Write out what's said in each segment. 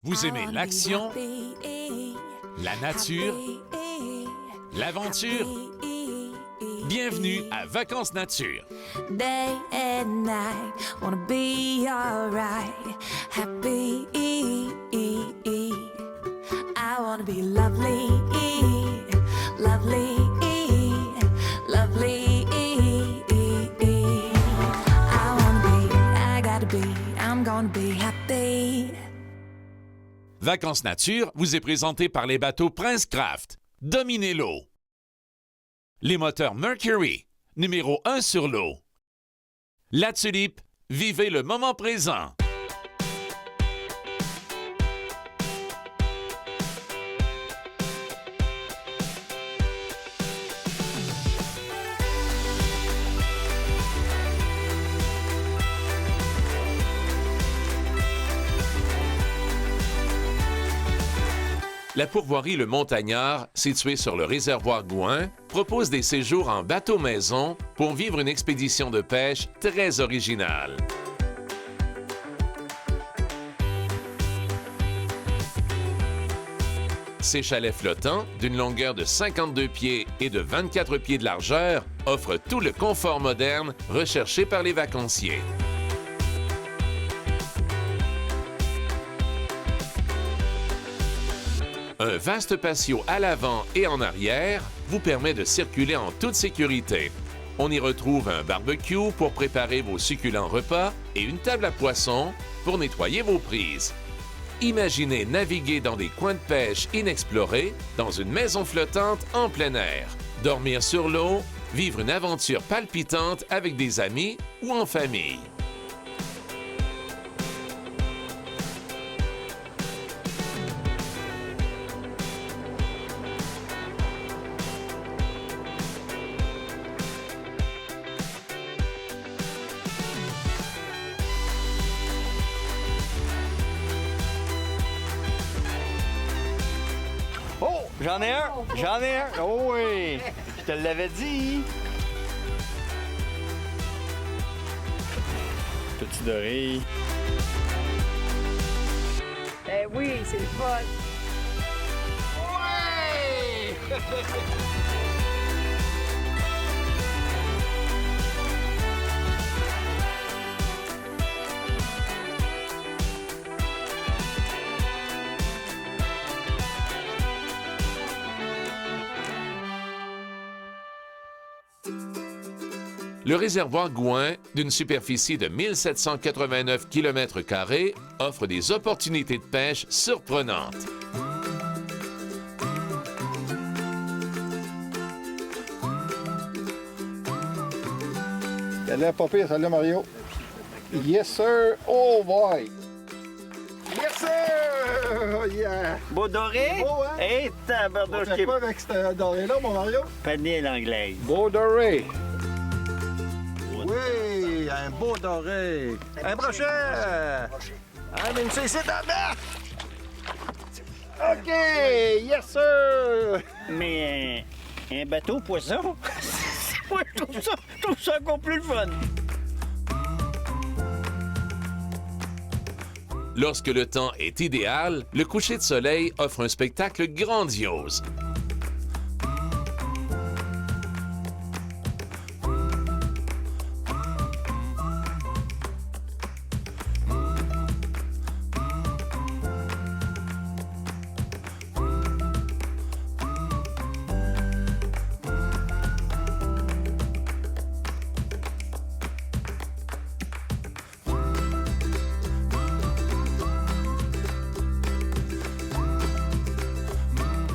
Vous aimez l'action, la nature, l'aventure? Bienvenue à Vacances Nature. Day and night, wanna be alright. Happy, I wanna be lovely, lovely, lovely. I wanna be, I gotta be, I'm gonna be happy. Vacances Nature vous est présenté par les bateaux Prince Craft. Dominez l'eau. Les moteurs Mercury, numéro 1 sur l'eau. La Tulipe, vivez le moment présent. La pourvoirie Le Montagnard, située sur le réservoir Gouin, propose des séjours en bateau-maison pour vivre une expédition de pêche très originale. Ces chalets flottants, d'une longueur de 52 pieds et de 24 pieds de largeur, offrent tout le confort moderne recherché par les vacanciers. Un vaste patio à l'avant et en arrière vous permet de circuler en toute sécurité. On y retrouve un barbecue pour préparer vos succulents repas et une table à poissons pour nettoyer vos prises. Imaginez naviguer dans des coins de pêche inexplorés dans une maison flottante en plein air, dormir sur l'eau, vivre une aventure palpitante avec des amis ou en famille. Oh, j'en ai un! J'en ai un! Oh oui! Je te l'avais dit! Petit doré. Eh oui, c'est le fun. Ouais! Le réservoir Gouin, d'une superficie de 1789 km², offre des opportunités de pêche surprenantes. Salut, pas pire. Salut, Mario. Yes, sir. Oh, boy. Yes, sir. Oh, yeah. Beau doré? Beau, hein? Hey, On tabarnouche, fait quoi avec ce doré-là, mon Mario? panier l'anglaise. Beau doré. Oui, un beau doré. Un brochet. Ah, mais c'est ici, dans OK. Yes, sir. Mais un bateau poisson? Moi, je trouve ça encore plus le fun. Lorsque le temps est idéal, le coucher de soleil offre un spectacle grandiose.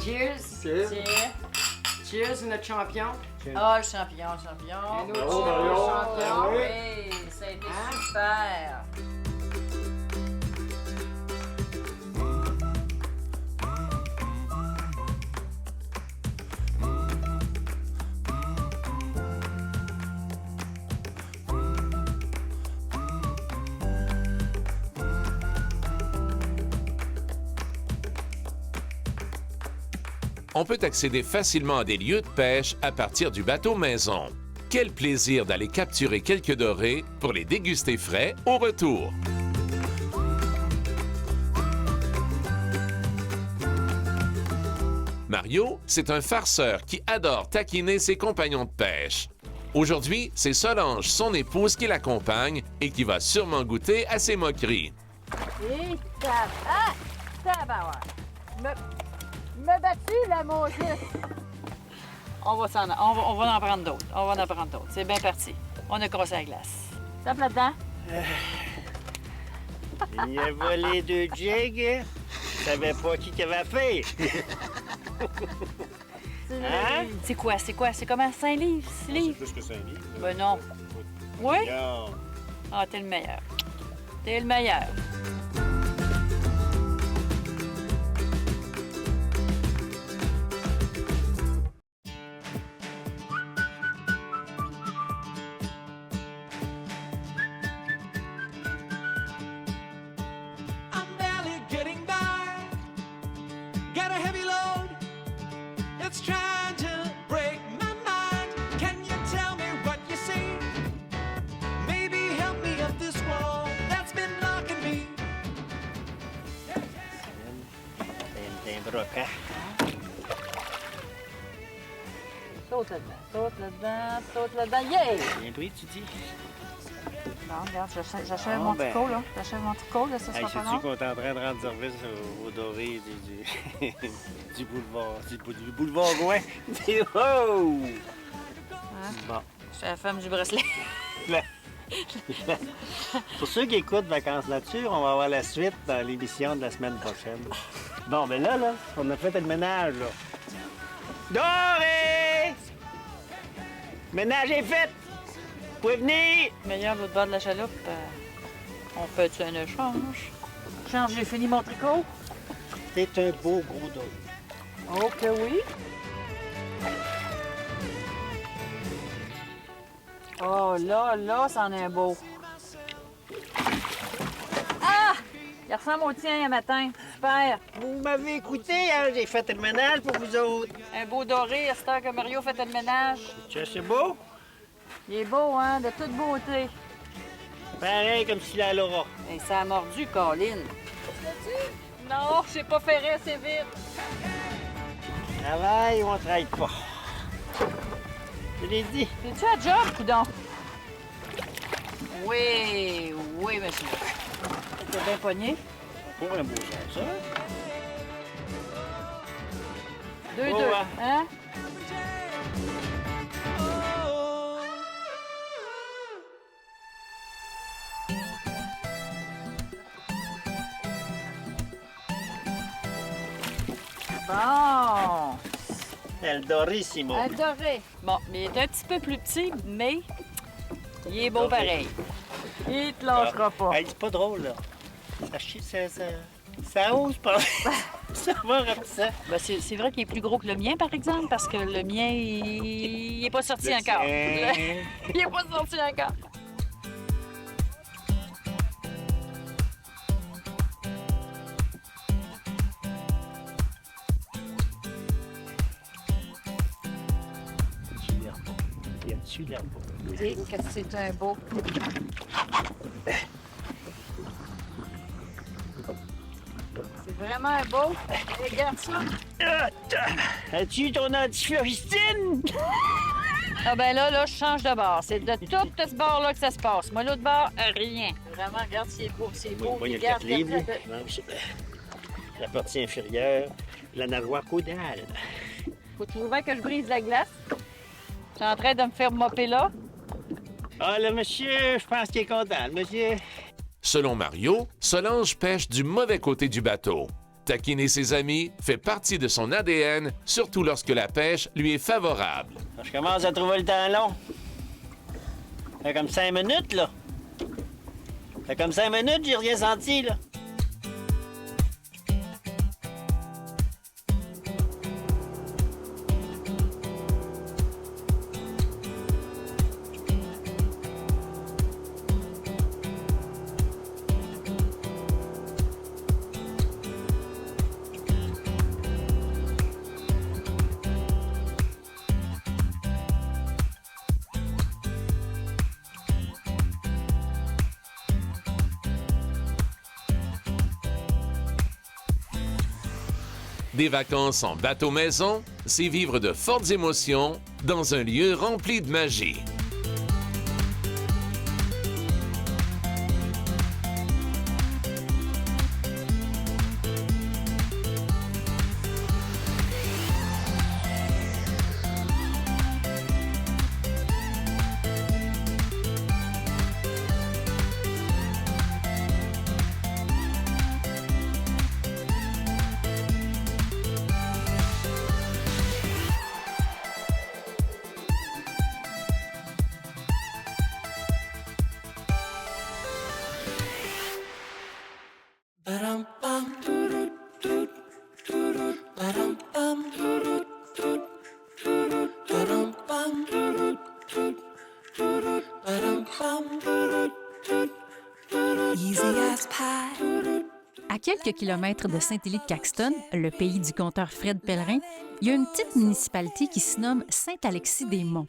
Cheers. Cheers, notre champion. Ah, champion, champion. Un autre Bravo, cheers, Mario. champion. Oui, ça a été super. On peut accéder facilement à des lieux de pêche à partir du bateau maison. Quel plaisir d'aller capturer quelques dorés pour les déguster frais au retour. Mario, c'est un farceur qui adore taquiner ses compagnons de pêche. Aujourd'hui, c'est Solange, son épouse, qui l'accompagne et qui va sûrement goûter à ses moqueries. Et tabarouette. Me battu, la maudite. On va en prendre d'autres. On va en prendre d'autres. C'est bien parti. On a crossé la glace. Tape là-dedans. Il a volé 2 jigs. Je savais pas qui avait fait. Hein? C'est quoi? C'est comment? 5 livres? 6 livres? Plus que 5 livres. Ben non. Oui? Regarde. Ah, t'es le meilleur. T'es le meilleur. I'm barely getting by. Got a heavy load. It's trying to break my mind. Can you tell me what you see? Maybe help me up this wall that's been blocking me. C'est un brocant. Saute là-dedans, saute là-dedans, saute là-dedans. Yeah! Bien pris, tu dis? Bon, regarde, j'achève Ah, mon ben. tricot, là. J'achève mon tricot, là, ça Hey, sera pas sais-tu long. qu'on est en train de rendre service au doré du boulevard, du boulevard Gouin? Oh! Bon. Je suis la femme du bracelet. Pour ceux qui écoutent Vacances Nature, on va avoir la suite dans l'émission de la semaine prochaine. Bon, ben là, on a fait le ménage, là. Doré! Ménage est fait! Vous pouvez venir! Meilleur de l'autre bord de la chaloupe, on fait-tu un échange? Change, j'ai fini mon tricot. C'est un beau gros doré. Oh que oui. Oh là, c'en est un beau. Ah! Il ressemble au tien un matin. Super. Vous m'avez écouté, hein? J'ai fait le ménage pour vous autres. Un beau doré, à cette heure que Mario fait le ménage. C'est beau? Il est beau, hein? De toute beauté. Pareil comme s'il a l'aura. Et ça a mordu, Colin. Non, j'ai pas ferré assez vite. Travaille ou on travaille pas? Je l'ai dit. Es-tu à job, coudon? Oui, monsieur. T'es bien pogné. Pour un beau sens, ça. 2-2, Oh, ouais. hein? Bon. Eldorissimo. Adoré. Bon, mais il est un petit peu plus petit, mais il est beau Ok. pareil. Il te lâchera pas. Hey, c'est pas drôle, là. Ça chie, ça ose pas. Ça va rapidement. Ben, c'est vrai qu'il est plus gros que le mien, par exemple, parce que le mien, il est pas sorti encore. Il est pas sorti encore. Il y a dessus l'herbe. Et que c'est un beau. C'est vraiment un beau. Regarde ça. As-tu ton antifloristine? Ah ben là, je change de bord. C'est de tout ce bord-là que ça se passe. Moi, l'autre bord, rien. Vraiment, regarde, c'est beau, c'est beau. Moi, il y a Regarde, 4 livres. regarde, Non, c'est la partie inférieure, la nageoire caudale. Faut trouver que je brise la glace. Je suis en train de me faire mopper là. Ah, le monsieur, je pense qu'il est content, le monsieur. Selon Mario, Solange pêche du mauvais côté du bateau. Taquiner ses amis fait partie de son ADN, surtout lorsque la pêche lui est favorable. Je commence à trouver le temps long. Ça fait comme 5 minutes, là. Ça fait comme 5 minutes, j'ai rien senti, là. Des vacances en bateau-maison, c'est vivre de fortes émotions dans un lieu rempli de magie. Easy as pie. À quelques kilomètres de Saint-Élie-de-Caxton, le pays du conteur Fred Pellerin, il y a une petite municipalité qui se nomme Saint-Alexis-des-Monts.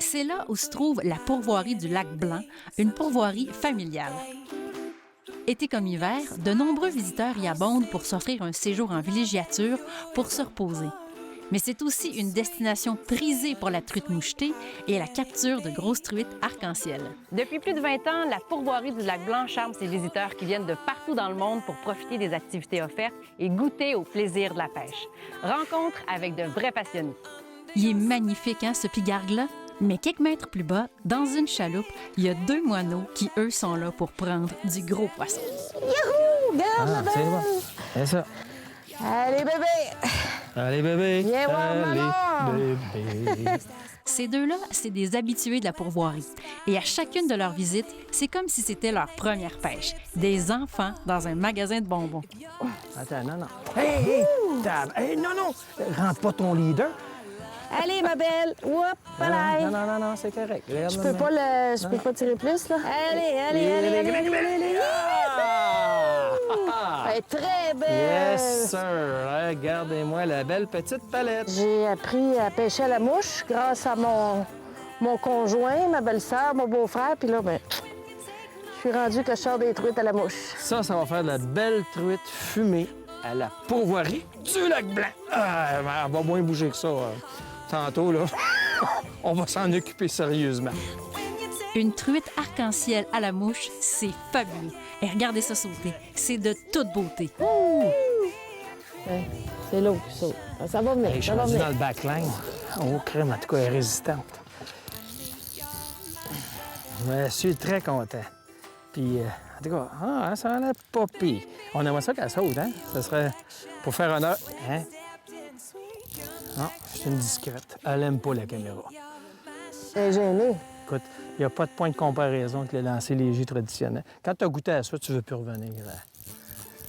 C'est là où se trouve la pourvoirie du Lac Blanc, une pourvoirie familiale. Été comme hiver, de nombreux visiteurs y abondent pour s'offrir un séjour en villégiature pour se reposer. Mais c'est aussi une destination prisée pour la truite mouchetée et la capture de grosses truites arc-en-ciel. Depuis plus de 20 ans, la pourvoirie du Lac Blanc charme ses visiteurs qui viennent de partout dans le monde pour profiter des activités offertes et goûter au plaisir de la pêche. Rencontre avec de vrais passionnés. Il est magnifique, hein, ce pigargue-là? Mais quelques mètres plus bas, dans une chaloupe, il y a 2 moineaux qui, eux, sont là pour prendre du gros poisson. Youhou! Garde la c'est belle! bon. C'est ça. Allez, bébé! Allez, bébé. Viens voir maman! Allez, bébé. Ces deux-là, c'est des habitués de la pourvoirie. Et à chacune de leurs visites, c'est comme si c'était leur première pêche. Des enfants dans un magasin de bonbons. Attends, non, non. Hey, non, non. Rentre pas ton leader. Allez, ma belle! Oups! Voilà! Non, non, non, non, c'est correct. Je peux pas je peux pas tirer plus, là. Allez! Elle est très belle! Yes, sir. Regardez-moi la belle petite palette. J'ai appris à pêcher à la mouche grâce à mon conjoint, ma belle-sœur, mon beau-frère, puis là, ben, je suis rendue que je sors des truites à la mouche. Ça va faire de la belle truite fumée à la pourvoirie du Lac Blanc. Ah, elle va moins bouger que ça. Tantôt, là, on va s'en occuper sérieusement. Une truite arc-en-ciel à la mouche, c'est fabuleux. Et regardez ça sauter. C'est de toute beauté. C'est l'eau qui saute. Ça va venir, Hey, je ça suis va rendu venir. dans le backline. Oh, crème, en tout cas, elle est résistante. Je suis très content. Puis, en tout cas, ça a l'air pas pire. On aimerait ça qu'elle saute, hein? Ça serait pour faire honneur. Hein? Non, c'est une discrète. Elle aime pas la caméra. Elle est gênée. Écoute, il n'y a pas de point de comparaison avec le lancer léger traditionnel. Quand tu as goûté à ça, tu veux plus revenir. Là.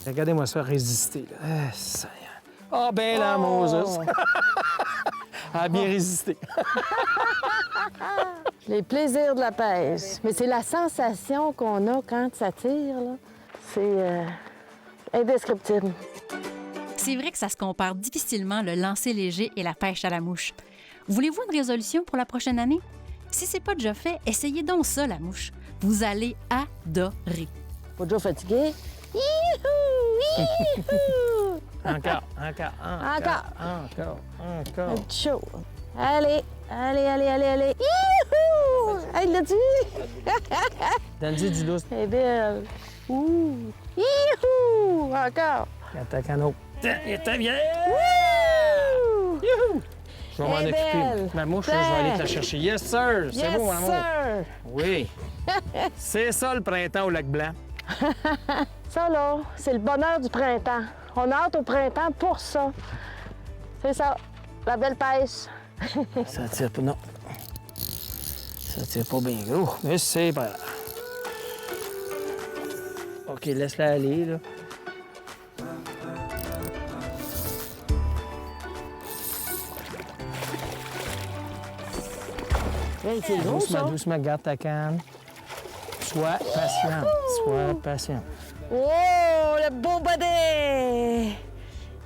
Regardez-moi ça, résister. Là. Ah, Seigneur. Ah, ben la Moses! Elle a bien résisté. Les plaisirs de la pêche. Mais c'est la sensation qu'on a quand ça tire, là. C'est indescriptible. C'est vrai que ça se compare difficilement le lancer léger et la pêche à la mouche. Voulez-vous une résolution pour la prochaine année? Si c'est pas déjà fait, essayez donc ça, la mouche. Vous allez adorer. Pas déjà fatigué? Youhou! Youhou! Encore. Un petit chaud. Allez! Youhou! Elle l'a dit! Donne-lui du lousse. Elle est belle. Ouh! Youhou! Encore! Attaque un autre. Il était bien! Ouh! Youhou! Je vais m'en Elle est occuper. belle. Ma mouche, là, je vais aller te la chercher. Yes, sir! C'est Yes, beau, mon amour. sir! Oui. C'est ça, le printemps au Lac Blanc. Ça, là, c'est le bonheur du printemps. On a hâte au printemps pour ça. C'est ça, la belle pêche. Ça tire pas, non. Ça tire pas bien gros, mais c'est pas grave. OK, laisse-la aller, là. Hey, c'est gros, ça. Doucement, garde ta canne. Sois patient. Oh, le beau body!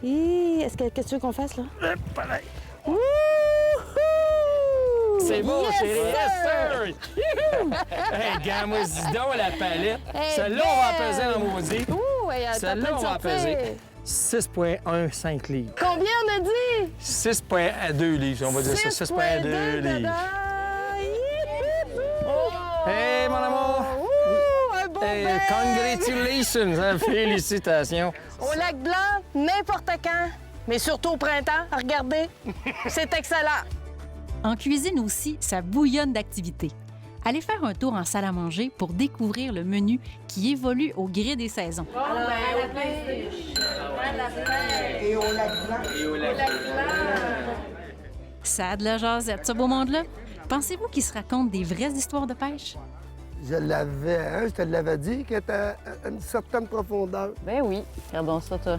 Qu'est-ce que tu veux qu'on fasse, là? Wouhou! C'est beau, Yes, chérie. sir! Yes, sir! Hey, regarde-moi, dis donc la palette. Hey, Celle-là, on va en belle! peser en maudit. Ouh, elle a Celle-là, plein de on va en sorties. peser. 6,15 livres. Combien on a dit? 6,2 livres, on va dire ça. 6,2 livres. Hey, mon amour! Un beau Hey, bec! congratulations! Hein, félicitations! Au lac blanc, n'importe quand, mais surtout au printemps, regardez, c'est excellent. En cuisine aussi, ça bouillonne d'activités. Allez faire un tour en salle à manger pour découvrir le menu qui évolue au gré des saisons. Et au lac blanc. Ça a de la jasette, ce beau monde-là. Pensez-vous qu'il se raconte des vraies histoires de pêche? Je te l'avais dit qu'elle était à une certaine profondeur. Ben oui, regardons ça, toi.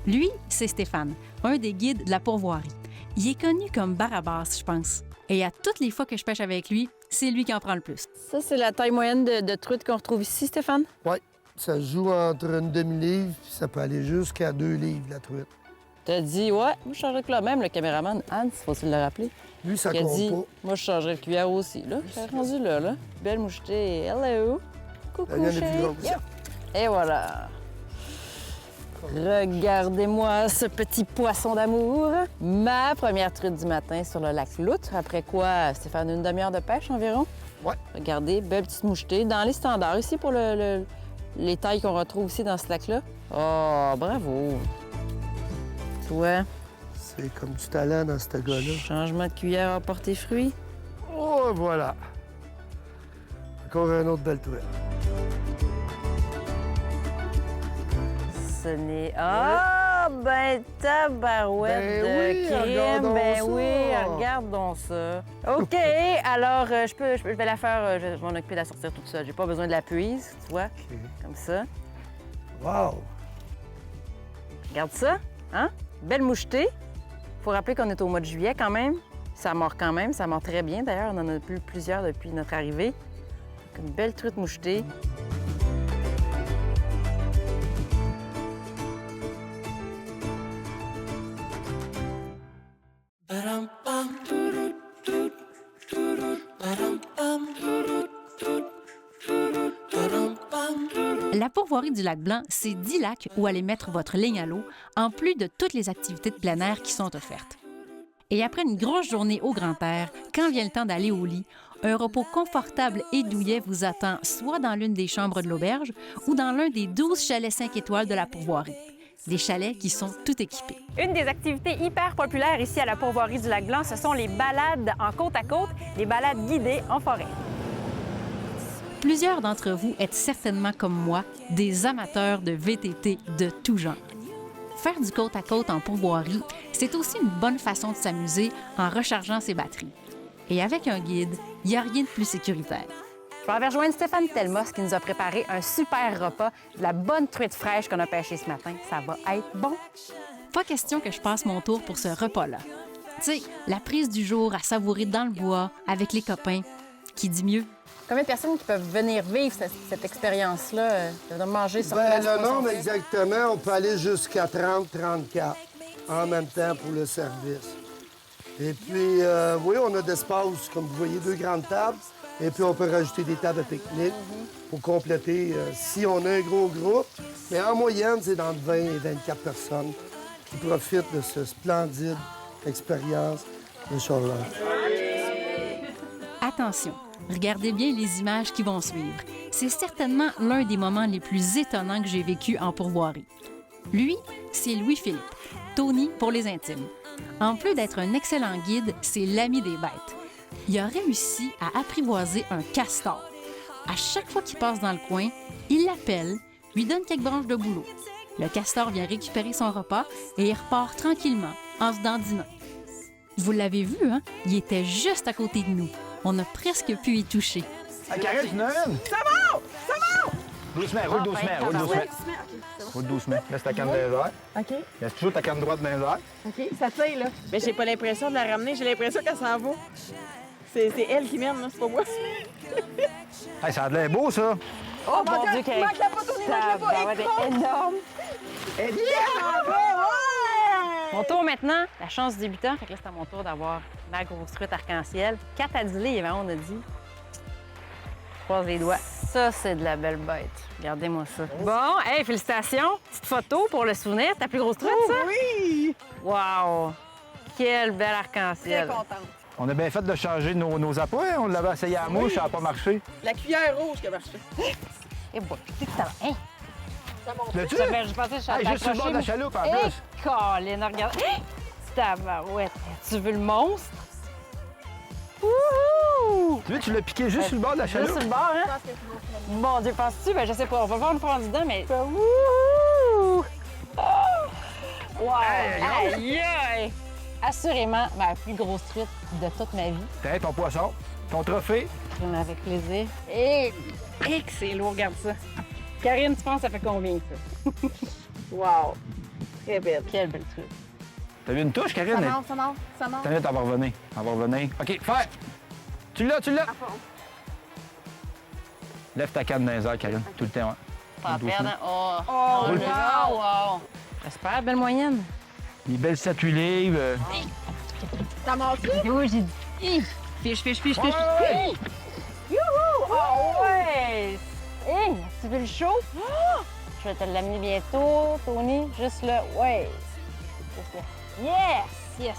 Lui, c'est Stéphane, un des guides de la pourvoirie. Il est connu comme Barabas, je pense. Et à toutes les fois que je pêche avec lui, c'est lui qui en prend le plus. Ça, c'est la taille moyenne de truite qu'on retrouve ici, Stéphane? Oui, ça se joue entre une demi-livre, puis ça peut aller jusqu'à 2 livres, la truite. T'as dit, ouais, moi, je changerais que là même, le caméraman, Hans, faut-il le rappeler? Lui, ça Il a compte dit, pas. moi, je changerais le cuillère aussi, là. Je suis rendu là. Belle mouchetée, hello! Coucou, Il y en a plus chérie. gros. Yep. Et voilà. Regardez-moi ce petit poisson d'amour. Ma première truite du matin sur le lac Loutre. Après quoi, Stéphane, une demi-heure de pêche environ? Ouais. Regardez, belle petite mouchetée. Dans les standards ici pour les tailles qu'on retrouve ici dans ce lac-là. Oh, bravo! Toi, C'est comme du talent dans ce gars-là. changement de cuillère a porté fruit. Oh, voilà. Encore un autre belle truite. Ce n'est... Ah, ben tabarouette Ben de oui, crime. regardons Ben ça. oui, regardons ça. OK, alors je vais la faire, je vais m'en occuper de la sortir toute seule. J'ai pas besoin de la puise, tu vois, comme ça. Wow! Regarde ça, hein? Belle mouchetée. Faut rappeler qu'on est au mois de juillet quand même. Ça mord quand même, ça mord très bien. D'ailleurs, on en a plus plusieurs depuis notre arrivée. Donc, une belle truite mouchetée. La pourvoirie du lac Blanc, c'est 10 lacs où aller mettre votre ligne à l'eau, en plus de toutes les activités de plein air qui sont offertes. Et après une grosse journée au grand air, quand vient le temps d'aller au lit, un repos confortable et douillet vous attend soit dans l'une des chambres de l'auberge ou dans l'un des 12 chalets 5 étoiles de la pourvoirie. Des chalets qui sont tout équipés. Une des activités hyper populaires ici à la pourvoirie du lac Blanc, ce sont les balades en côte à côte, les balades guidées en forêt. Plusieurs d'entre vous êtes certainement comme moi des amateurs de VTT de tout genre. Faire du côte à côte en pourvoirie, c'est aussi une bonne façon de s'amuser en rechargeant ses batteries. Et avec un guide, il n'y a rien de plus sécuritaire. Je vais aller rejoindre Stéphane Telmos qui nous a préparé un super repas, de la bonne truite fraîche qu'on a pêchée ce matin. Ça va être bon. Pas question que je passe mon tour pour ce repas-là. Tu sais, la prise du jour à savourer dans le bois, avec les copains, qui dit mieux? Combien de personnes qui peuvent venir vivre cette expérience-là, de manger sur place? Le nombre exactement, on peut aller jusqu'à 30-34 en même temps pour le service. Et puis, oui, on a d'espace, comme vous voyez, 2 grandes tables. Et puis, on peut rajouter des tables à pique-nique pour compléter si on a un gros groupe. Mais en moyenne, c'est d'entre 20 et 24 personnes qui profitent de ce splendide expérience de Charlotte. Attention, regardez bien les images qui vont suivre. C'est certainement l'un des moments les plus étonnants que j'ai vécu en pourvoirie. Lui, c'est Louis-Philippe, Tony pour les intimes. En plus d'être un excellent guide, c'est l'ami des bêtes. Il a réussi à apprivoiser un castor. À chaque fois qu'il passe dans le coin, il l'appelle, lui donne quelques branches de bouleau. Le castor vient récupérer son repas et il repart tranquillement, en se dandinant. Vous l'avez vu, hein? Il était juste à côté de nous. On a presque pu y toucher. Hey, Karel, tu en as une? C'est bon! C'est bon! Doucement, roule doucement, roule doucement. Roule doucement. Laisse ta canne dans les airs. OK. Laisse toujours ta canne droite dans les airs. OK, ça tient, là. Mais j'ai pas l'impression de la ramener. J'ai l'impression qu'elle s'en va. C'est elle qui mène, là. C'est pas moi. Hey, ça a de l'air beau, ça. Oh, mon Dieu, qu'elle- manque la pas, Tony, manque la pas. Elle est énorme. Elle est ouais! Mon tour maintenant, la chance du débutant. Fait que là, c'est à mon tour d'avoir ma grosse truite arc-en-ciel. 4 à 10 livres, hein, on a dit. croise les doigts. Ça, c'est de la belle bête. Regardez-moi ça. Bon, hey, félicitations. Petite photo pour le souvenir. Ta plus grosse truite, ça? Oui! Wow! Quel bel Très arc-en-ciel. contente. On a bien fait de changer nos appâts. Hein? On l'avait essayé à la mouche, ça n'a pas marché. La cuillère rouge qui a marché. Et bon, c'est que ça va. Hein? L'as-tu? Je pensais que je Hey, juste sur le bord de la chaloupe, en plus. Colin, regarde. Hey! Tabarouette. Tu veux le monstre? Wouhou! Tu veux, tu l'as piqué juste sur le bord de la chaloupe? Juste sur le bord, hein? Mon Dieu, penses-tu? Ben, je sais pas. On va voir une fois en dedans, mais... Wouhou! Wow! Aïe, aïe! Assurément, ma plus grosse truite de toute ma vie. Tiens, ton poisson, ton trophée. Avec plaisir. Et que c'est lourd, regarde ça. Karine, tu penses que ça fait combien, ça? Wow! Très belle. Quelle belle truite. T'as vu une touche, Karine? Ça monte, ça monte, ça monte. T'as vu, on va revenir. On va revenir. OK, faire! Tu l'as! Lève ta canne dans les airs, Karine, tout le temps. Pas à perdre, hein? Oh! Oh, Oh, wow! wow! J'espère, belle moyenne. Les belles statues livres. Ça monte-tu? Oui, j'ai dit. Fiche. Ouais. Youhou! Oh, ouais! Hé, tu veux le show? Oh! Je vais te l'amener bientôt, Tony. Juste là. Ouais. Juste là. Yes!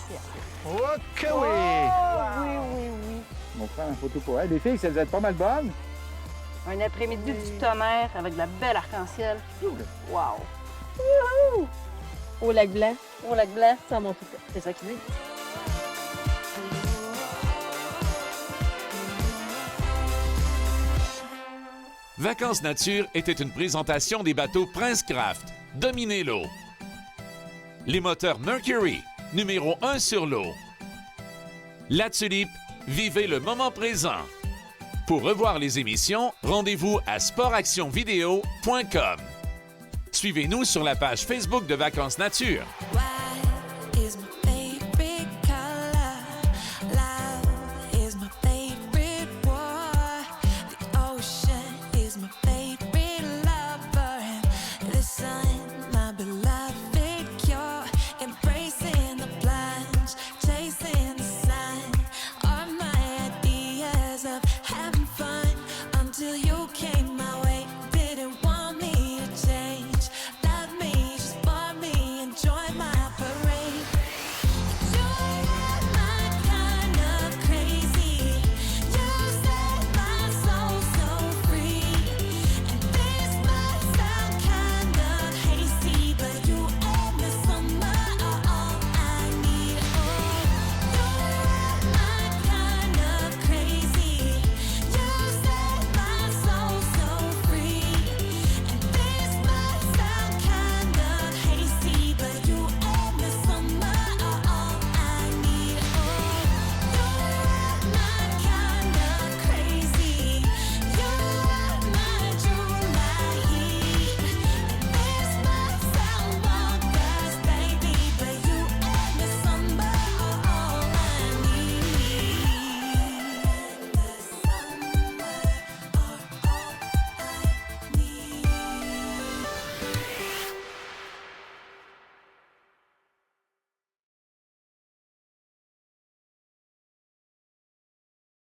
OK, Oh, oui! oui. On prend une photo pour elle. Les filles, ça vous êtes pas mal bonnes. Un après-midi du tonnerre avec de la belle arc-en-ciel. Wow! Youhou! Au lac blanc. Au lac blanc. Ça monte tout. C'est ça qu'il dit. Vacances Nature était une présentation des bateaux Prince Craft. Dominez l'eau. Les moteurs Mercury, numéro 1 sur l'eau. La Tulipe, vivez le moment présent. Pour revoir les émissions, rendez-vous à sportactionvideo.com. Suivez-nous sur la page Facebook de Vacances Nature. Why is my